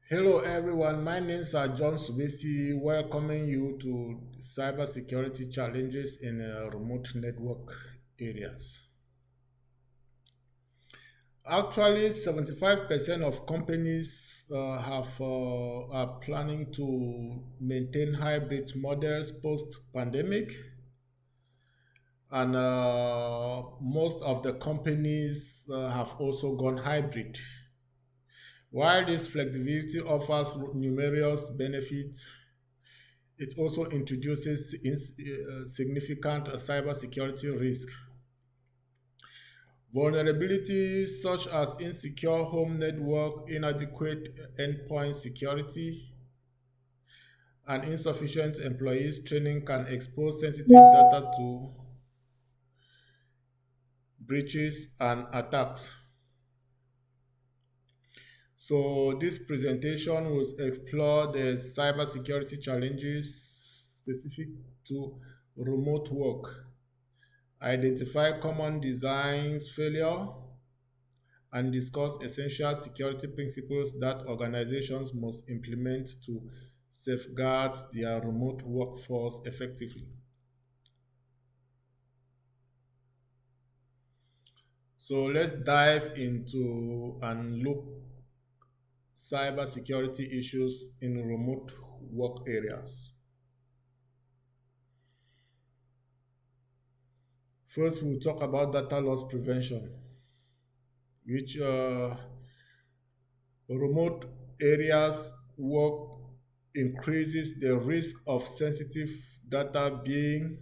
Hello everyone, my name is John Subesi, welcoming you to cybersecurity challenges in remote network areas. Actually, 75% of companies are planning to maintain hybrid models post-pandemic, and most of the companies have also gone hybrid. While this flexibility offers numerous benefits, it also introduces significant cybersecurity risk. Vulnerabilities such as insecure home network, inadequate endpoint security, and insufficient employees training can expose sensitive data to breaches and attacks. So this presentation will explore the cybersecurity challenges specific to remote work, identify common designs failure, and discuss essential security principles that organizations must implement to safeguard their remote workforce effectively. So let's dive into and look cybersecurity issues in remote work areas. First, we'll talk about data loss prevention, which remote areas work increases the risk of sensitive data being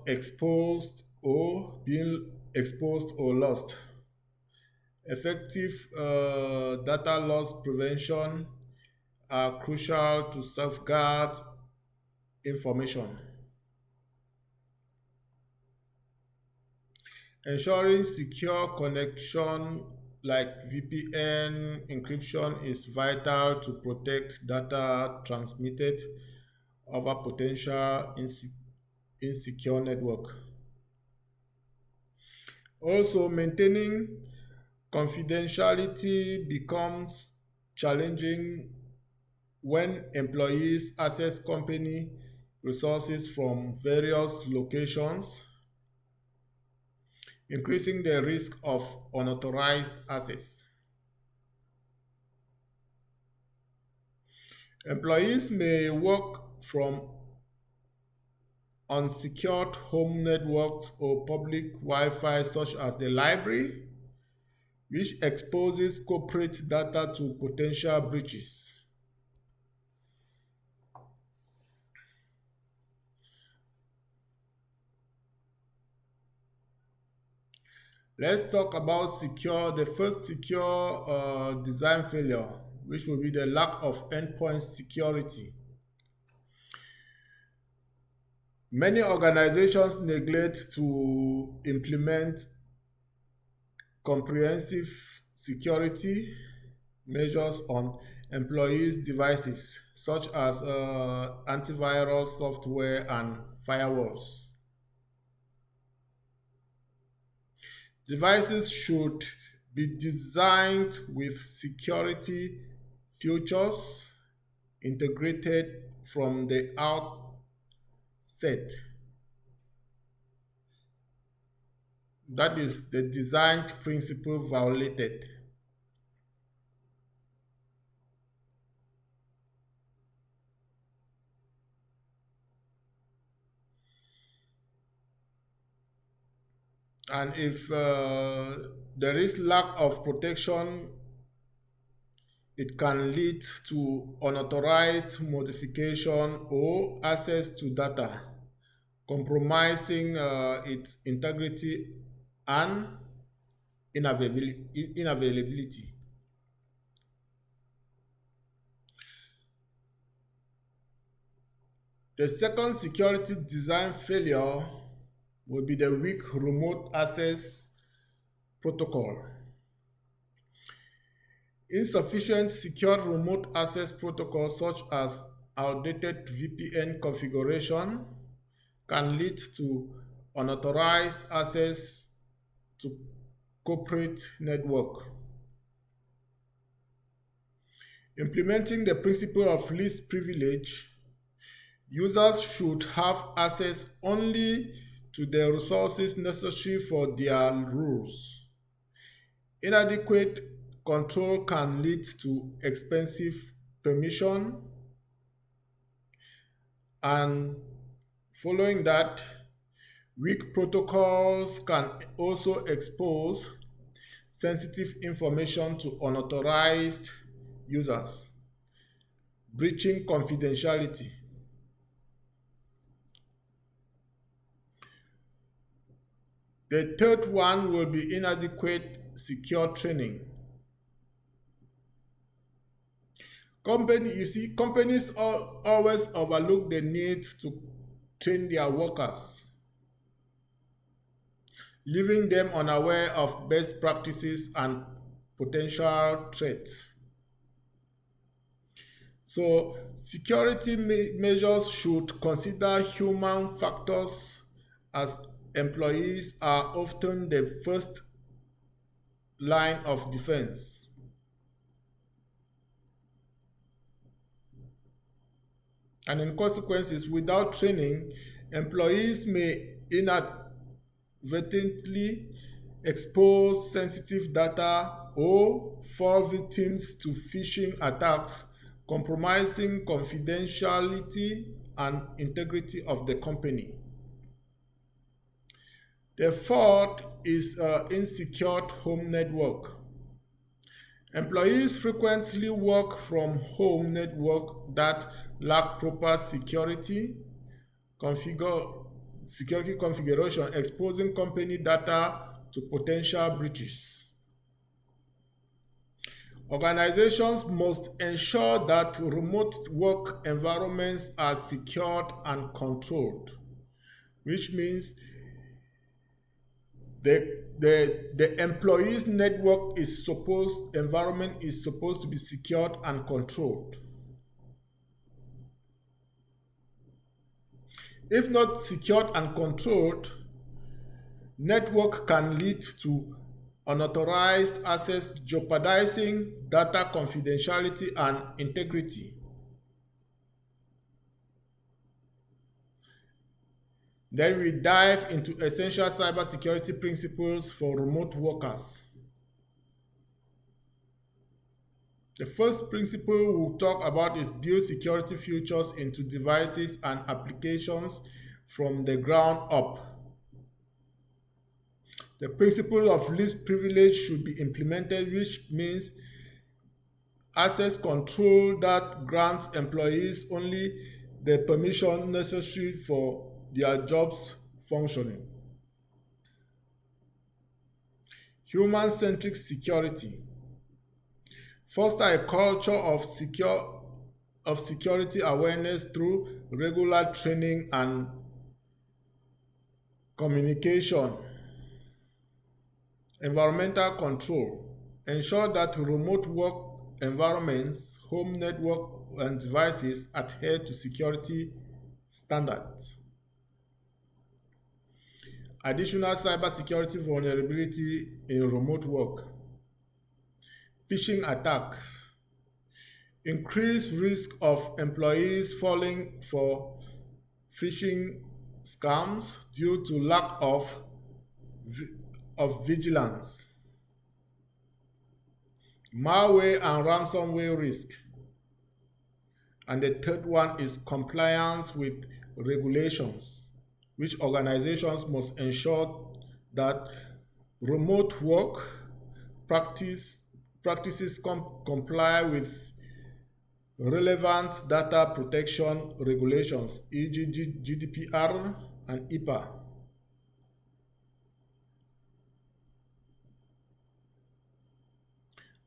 exposed or lost. Effective data loss prevention are crucial to safeguard information. Ensuring secure connection like VPN encryption is vital to protect data transmitted over potential insecure network. Also, maintaining confidentiality becomes challenging when employees access company resources from various locations, increasing the risk of unauthorized access. Employees may work from unsecured home networks or public Wi-Fi such as the library, which exposes corporate data to potential breaches. Let's talk about the first secure design failure, which will be the lack of endpoint security. Many organizations neglect to implement comprehensive security measures on employees' devices, such as antivirus software and firewalls. Devices should be designed with security features integrated from the outset. That is the design principle violated. And if there is lack of protection, it can lead to unauthorized modification or access to data, compromising its integrity and inavailability. The second security design failure will be the weak remote access protocol. Insufficient secure remote access protocols such as outdated VPN configuration can lead to unauthorized access to corporate network. Implementing the principle of least privilege, users should have access only to the resources necessary for their roles. Inadequate control can lead to expensive permission, and following that, weak protocols can also expose sensitive information to unauthorized users, breaching confidentiality. The third one will be inadequate secure training. Companies always overlook the need to train their workers, leaving them unaware of best practices and potential threats. So, security measures should consider human factors, as employees are often the first line of defense. And in consequences, without training, employees may inadvertently expose sensitive data or fall victims to phishing attacks, compromising confidentiality and integrity of the company. The fourth is insecure home network. Employees frequently work from home network that lack proper configure, security configuration, exposing company data to potential breaches. Organizations must ensure that remote work environments are secured and controlled, which means the employees network is supposed environment is supposed to be secured and controlled. If not secured and controlled, network can lead to unauthorized access, jeopardizing data confidentiality and integrity. Then we dive into essential cybersecurity principles for remote workers. The first principle we'll talk about is build security features into devices and applications from the ground up. The principle of least privilege should be implemented, which means access control that grants employees only the permission necessary for their jobs functioning. Human-centric security. Foster a culture of security awareness through regular training and communication. Environmental control. Ensure that remote work environments, home network, and devices adhere to security standards. Additional cybersecurity vulnerability in remote work. Phishing attacks. Increased risk of employees falling for phishing scams due to lack of vigilance. Malware and ransomware risk. And the third one is compliance with regulations, which organizations must ensure that remote work practices comply with relevant data protection regulations, e.g., GDPR and HIPAA.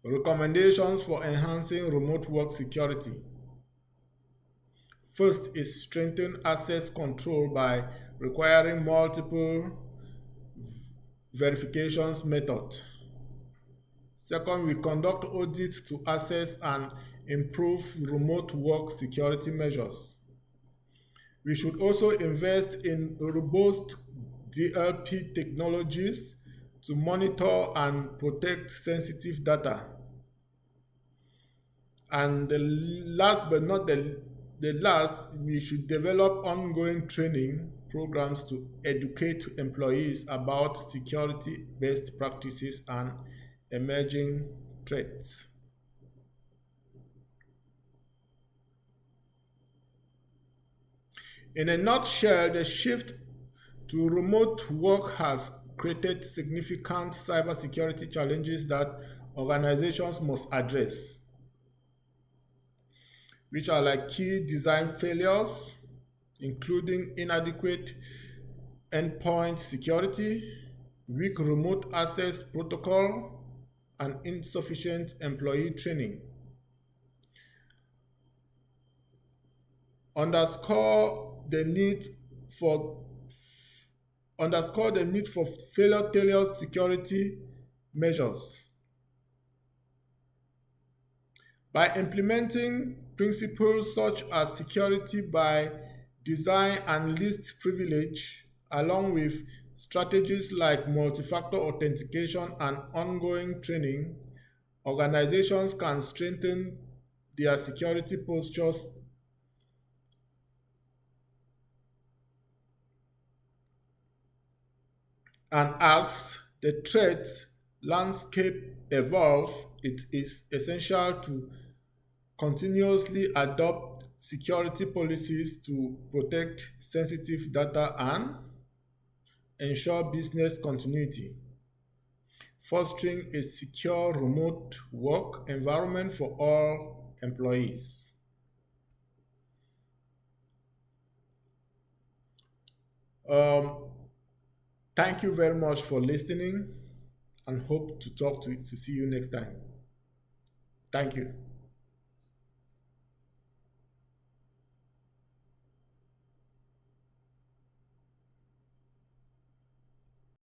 Recommendations for enhancing remote work security. First is strengthen access control by requiring multiple verifications method. Second, we conduct audits to assess and improve remote work security measures. We should also invest in robust DLP technologies to monitor and protect sensitive data. And the last but not the last, we should develop ongoing training programs to educate employees about security best practices and emerging threats. In a nutshell, the shift to remote work has created significant cybersecurity challenges that organizations must address, which are like key design failures, including inadequate endpoint security, weak remote access protocol, and insufficient employee training. Underscore the need for underscore the need for failure tailored security measures. By implementing principles such as security by design and least privilege, along with strategies like multi factor authentication and ongoing training, organizations can strengthen their security postures. And as the threat landscape evolves, it is essential to continuously adopt security policies to protect sensitive data and ensure business continuity, fostering a secure remote work environment for all employees. Um, Thank you very much for listening and hope to see you next time. Thank you.